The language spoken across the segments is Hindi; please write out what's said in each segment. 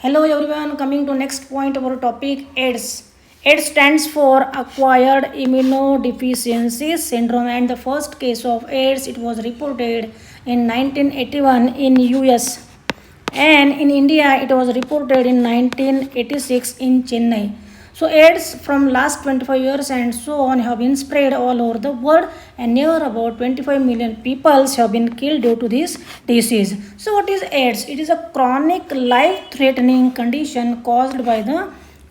Hello everyone, coming to next point of our topic AIDS. AIDS stands for acquired immunodeficiency syndrome, and the first case of AIDS it was reported in 1981 in US, and in India it was reported in 1986 in Chennai. So AIDS from last 25 years and so on have been spread all over the world, and near about 25 million people have been killed due to this disease. So what is AIDS? It is a chronic life-threatening condition caused by the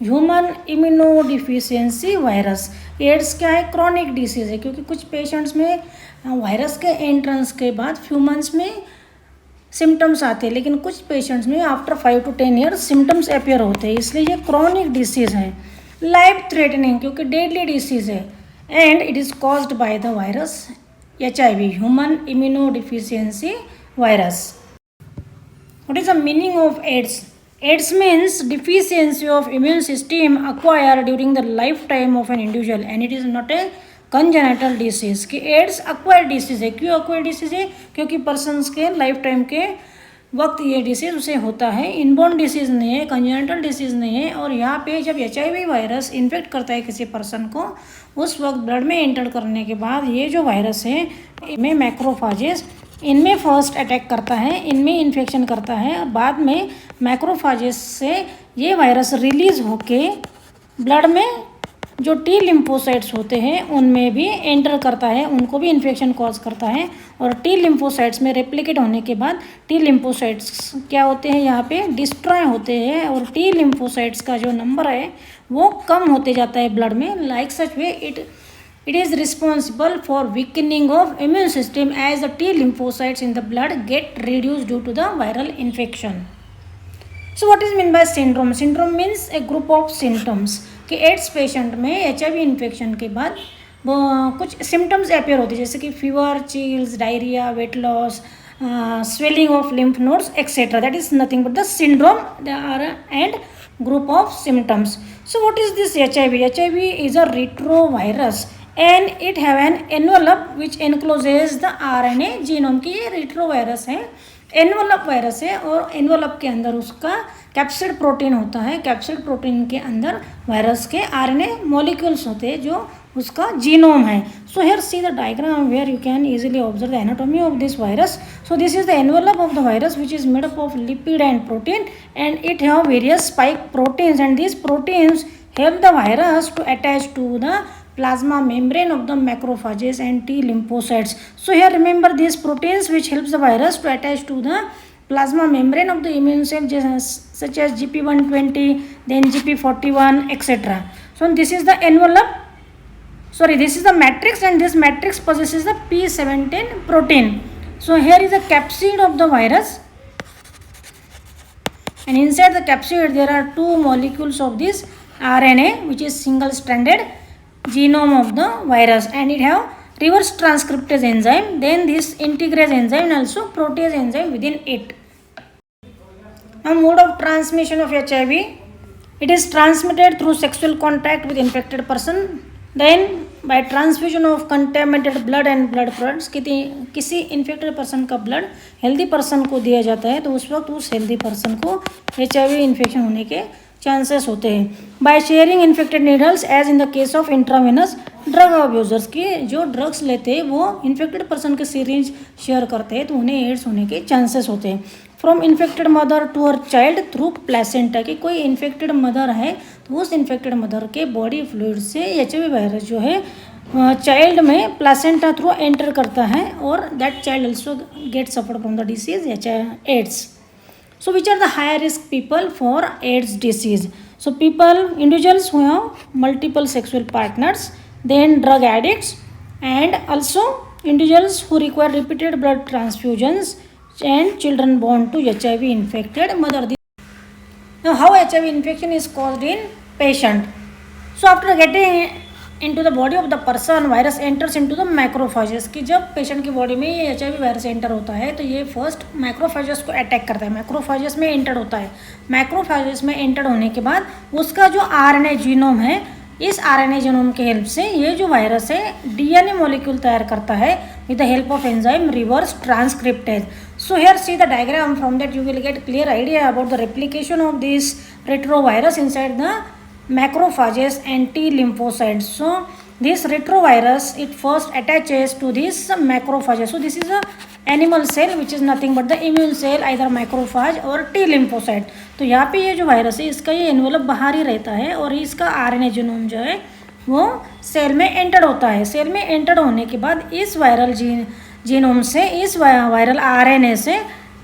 human immunodeficiency virus. AIDS क्या है? क्रॉनिक डिसीज़ है, क्योंकि कुछ पेशेंट्स में वायरस के एंट्रेंस के बाद फ्यू मंथ्स में सिम्टम्स आते हैं, लेकिन कुछ पेशेंट्स में after 5 to 10 years symptoms appear होते हैं. इसलिए ये क्रॉनिक डिसीज़ है, लाइफ थ्रेटनिंग, क्योंकि डेडली डिसीज़ है, and it is caused by the virus HIV, human immunodeficiency virus. What is the meaning of AIDS? AIDS means deficiency of immune system acquired during the lifetime of an individual, and it is not a congenital disease. कि AIDS acquired disease है. क्यों acquired disease है? क्योंकि persons के lifetime के वक्त ये डिसीज़ उसे होता है. इनबॉर्न डिसीज़ नहीं है, कंजेनिटल डिसीज़ नहीं है. और यहाँ पे जब HIV वायरस इन्फेक्ट करता है किसी पर्सन को, उस वक्त ब्लड में एंटर करने के बाद ये जो वायरस है इनमें मैक्रोफाजेस इनमें फर्स्ट अटैक करता है, इनमें इन्फेक्शन करता है, और बाद में मैक्रोफाजेस से ये वायरस रिलीज़ होके ब्लड में जो टी लिम्फोसाइट्स होते हैं उनमें भी एंटर करता है, उनको भी इन्फेक्शन कॉज करता है. और टी लिम्फोसाइट्स में रेप्लिकेट होने के बाद टी लिम्फोसाइट्स क्या होते हैं, यहाँ पे डिस्ट्रॉय होते हैं, और टी लिम्फोसाइट्स का जो नंबर है वो कम होते जाता है ब्लड में. Like such way it is responsible for weakening of immune system as the T lymphocytes in the blood get reduced due to the viral infection. So what is meant by syndrome? Syndrome means a group of symptoms. कि एड्स पेशेंट में HIV इन्फेक्शन के बाद कुछ सिम्टम्स अपेयर होते हैं, जैसे कि fever, chills, diarrhoea, weight loss, swelling of lymph nodes, etc. That is nothing but the syndrome and group of symptoms. So what is this HIV? HIV is a retrovirus and it have an envelope which encloses the RNA genome. की ये retrovirus है, एनवलप वायरस है, और एनवलप के अंदर उसका कैप्सिड प्रोटीन होता है. कैप्सिड प्रोटीन के अंदर वायरस के RNA मॉलिक्यूल्स होते हैं जो उसका जीनोम है. So here see the diagram where you can easily observe the anatomy of this virus. So this is the envelope of the virus which is made up of lipid and protein, and it have various spike proteins, and these proteins help the virus to attach to the plasma membrane of the macrophages and T lymphocytes. So here remember these proteins which helps the virus to attach to the plasma membrane of the immune cell, such as GP120, then GP41, etc. So this is the envelope, sorry, this is the matrix, and this matrix possesses the P17 protein. So here is the capsid of the virus, and inside the capsid there are two molecules of this RNA which is single stranded genome of the virus, and it have reverse transcriptase enzyme, then this integrase enzyme and also protease enzyme within it. Now mode of transmission of HIV, it is transmitted through sexual contact with infected person, then by transfusion of contaminated blood and blood products. किसी इन्फेक्टेड पर्सन का ब्लड हेल्दी पर्सन को दिया जाता है, तो उस वक्त उस हेल्दी पर्सन को HIV इन्फेक्शन होने के चांसेस होते हैं. By sharing infected needles as in the case of intravenous drug abusers, की जो ड्रग्स लेते हैं वो इन्फेक्टेड पर्सन के सीरीज शेयर करते हैं, तो उन्हें एड्स होने के चांसेस होते हैं. From infected mother to her child through placenta, कि कोई इन्फेक्टेड मदर है तो उस इन्फेक्टेड मदर के बॉडी फ्लूइड से HIV वायरस जो है चाइल्ड में प्लेसेंटा थ्रू एंटर करता है, और that child also get suffer from the disease AIDS. So which are the high risk people for AIDS disease? So individuals who have multiple sexual partners, then drug addicts, and also individuals who require repeated blood transfusions, and children born to HIV infected mother. Now how HIV infection is caused in patient? So after getting into the body of the person, virus enters into the macrophages. कि जब पेशेंट की बॉडी में ये HIV वायरस एंटर होता है तो ये फर्स्ट मैक्रोफाजेस को अटैक करता है, मैक्रोफाजेस में एंटर होता है. मैक्रोफाजेस में एंटर होने के बाद उसका जो RNA जीनोम है, इस RNA जीनोम के हेल्प से ये जो वायरस है DNA मॉलिक्यूल तैयार करता है with the help of enzyme reverse transcriptase. So here see the diagram, from that you will get clear idea about the replication of this retrovirus inside the macrophages and T lymphocytes. So this retrovirus, it first attaches to this macrophage. So this is a animal cell which is nothing but the immune cell, either macrophage और T lymphocyte. तो यहाँ पे ये जो वायरस है इसका ये एनवेलप बाहर ही रहता है और इसका आरएनए जीनोम जो है वो सेल में एंटर होता है. सेल में एंटर होने के बाद इस वायरल जीनोम से, इस वायरल आरएनए से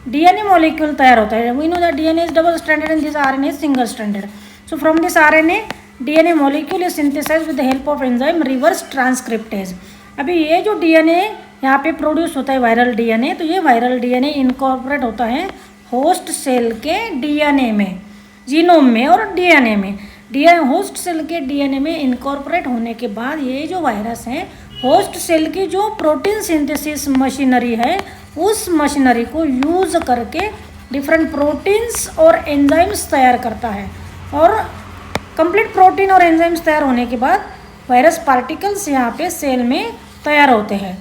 डीएनए मॉलिक्यूल तैयार होता है. We know that DNA is double stranded and this RNA is single stranded. So from this RNA, DNA molecule is synthesized with the help of enzyme reverse transcriptase. अभी ये जो DNA यहाँ पे प्रोड्यूस होता है वायरल DNA, तो ये वायरल DNA इनकॉर्पोरेट होता है होस्ट सेल के DNA में, जीनोम में और DNA में. होस्ट सेल के DNA में इनकॉर्पोरेट होने के बाद ये जो वायरस है होस्ट सेल की जो प्रोटीन सिंथेसिस मशीनरी है उस मशीनरी को यूज करके डिफरेंट प्रोटीन्स और एंजाइम्स तैयार करता है. और कंप्लीट प्रोटीन और एंजाइम्स तैयार होने के बाद वायरस पार्टिकल्स यहाँ पे सेल में तैयार होते हैं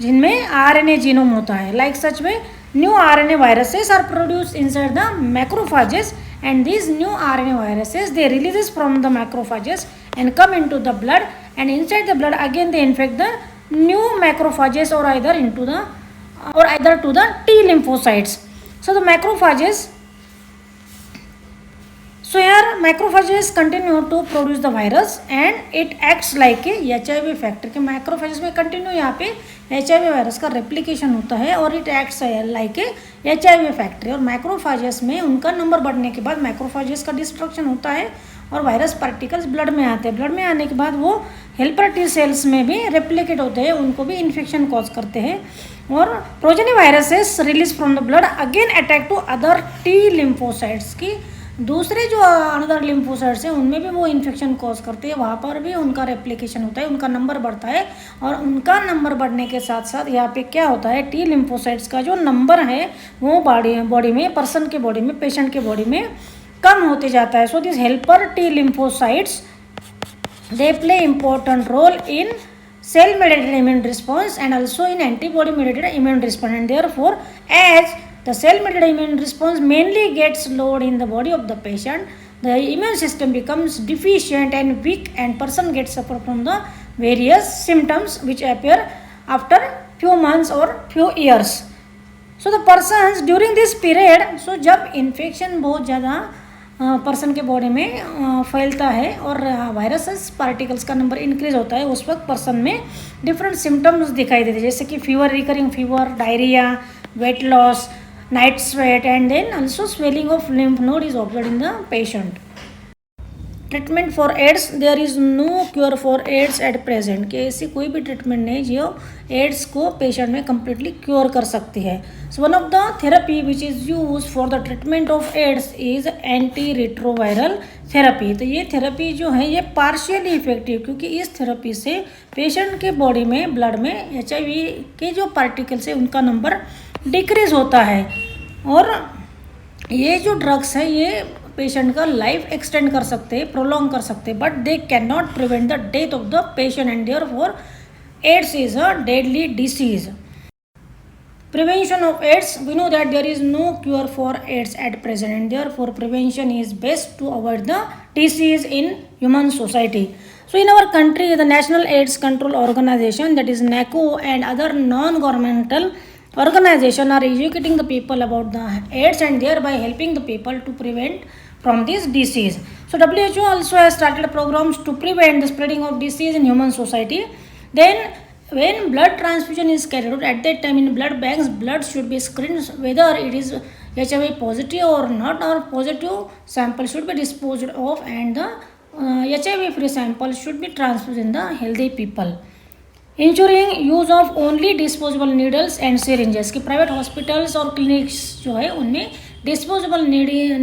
जिनमें आरएनए जीनोम होता है. Like such way new RNA viruses are produced inside the macrophages and these new RNA viruses they releases from the macrophages and come into the blood and inside the blood again they infect the new macrophages और either to the T lymphocytes. So the macrophages, so here macrophages continue to produce the virus and it acts like a HIV factor. कि macrophages में कंटिन्यू यहाँ पे HIV वायरस का रेप्लिकेशन होता है और it acts like a HIV factory. और मैक्रोफाजेस में उनका नंबर बढ़ने के बाद मैक्रोफाजेस का डिस्ट्रक्शन होता है और वायरस पार्टिकल्स ब्लड में आते हैं. ब्लड में आने के बाद वो हेल्पर टी सेल्स में भी रेप्लिकेट होते हैं, उनको भी इन्फेक्शन कॉज करते हैं. और progeny viruses release from the blood again attack to other T lymphocytes की दूसरे जो अनदर लिम्फोसाइट्स हैं उनमें भी वो इन्फेक्शन कॉज करते हैं. वहाँ पर भी उनका रेप्लिकेशन होता है, उनका नंबर बढ़ता है. और उनका नंबर बढ़ने के साथ साथ यहाँ पे क्या होता है, T लिम्फोसाइट्स का जो नंबर है वो बॉडी में, पर्सन के बॉडी में, पेशेंट के बॉडी में कम होते जाता है. So this helper T lymphocytes they play important role in cell mediated immune response and also in antibody mediated immune response, and therefore as the cell mediated immune response mainly gets lowered in the body of the patient, the immune system becomes deficient and weak and person gets suffer from the various symptoms which appear after few months or few years. So the persons during this period, so जब infection बहुत ज़्यादा पर्सन के बॉडी में फैलता है और वायरसेस पार्टिकल्स का नंबर इंक्रीज होता है, उस वक्त पर्सन में डिफरेंट सिम्टम्स दिखाई देते हैं, जैसे कि fever, recurring fever, diarrhoea, weight loss, night sweat and then also swelling of lymph node is observed in the patient. Treatment for AIDS, there is no cure for AIDS at present. कि ऐसी कोई भी ट्रीटमेंट नहीं जो एड्स को पेशेंट में कम्प्लीटली क्योर कर सकती है. So one of the therapy which is use for the treatment of AIDS is anti retroviral therapy. तो ये थेरेपी जो है ये पार्शियली इफेक्टिव, क्योंकि इस थेरेपी से पेशेंट के बॉडी में, ब्लड में HIV के जो पार्टिकल्स है उनका नंबर डिक्रीज होता है. और ये जो ड्रग्स है ये पेशेंट का लाइफ एक्सटेंड कर सकते हैं, प्रोलॉन्ग कर सकते हैं, but they can not prevent the death of the patient and therefore AIDS is a deadly disease. Prevention of AIDS, we know that there is no cure for AIDS at present and therefore prevention is best to avoid the disease in human society. So in our country, the National AIDS Control Organization, that is NACO, and other non-governmental organizations are educating the people about the AIDS and thereby helping the people to prevent from this disease. So WHO also has started programs to prevent the spreading of disease in human society. Then when blood transfusion is carried out, at that time in blood banks, blood should be screened whether it is HIV positive or not, or positive sample should be disposed of and the HIV free sample should be transfused in the healthy people. Ensuring use of only disposable needles and syringes, कि प्राइवेट हॉस्पिटल्स और क्लिनिक्स जो है उनमें डिस्पोजेबल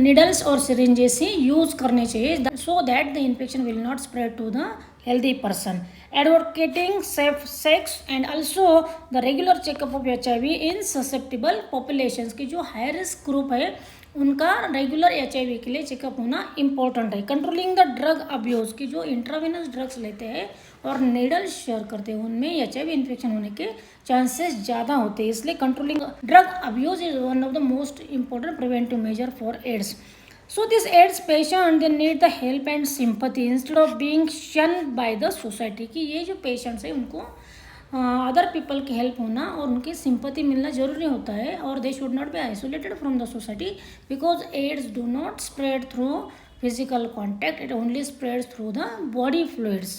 नीडल्स और सिरिंजेस ही यूज करने चाहिए, so that the infection will not spread to the healthy person. Advocating safe sex and also the regular checkup of HIV in susceptible populations, की जो हाई रिस्क ग्रुप है उनका रेगुलर HIV के लिए चेकअप होना इम्पोर्टेंट है। कंट्रोलिंग द ड्रग अब्यूज़ की जो इंट्रावेनस ड्रग्स लेते हैं और नीडल शेयर करते हैं उनमें HIV इन्फेक्शन होने के चांसेस ज़्यादा होते हैं, इसलिए controlling drug abuse is one of the most important preventive measure for AIDS. So this AIDS patient they need the help and sympathy instead of being shunned by the society कि ये जो पेशेंट्स है उनको अदर पीपल की हेल्प होना और उनकी सिंपैथी मिलना ज़रूरी होता है और they should not be isolated from the society because AIDS do not spread through physical contact, it only spreads through the body fluids.